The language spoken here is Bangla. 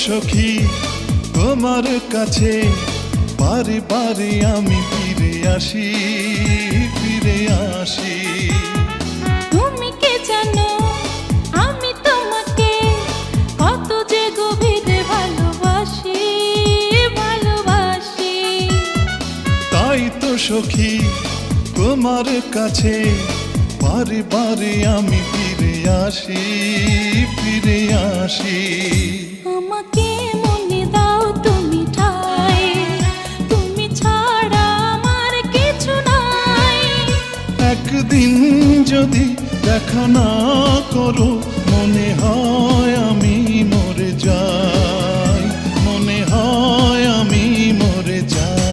সখী তোমার কাছে বারে বারে আমি ফিরে আসি, ফিরে আসি। তুমি কে জানো আমি তোমাকে কত যে গভীরে ভালোবাসি, ভালোবাসি। তাই তো সখী তোমার কাছে বারে বারে আমি ফিরে আসি, ফিরে আসি। আমাকে মনে দাও তুমি ঠাই, তুমি ছাড়া আমার কিছু নাই। একদিন যদি দেখা না করো মনে হয় আমি মরে যাই।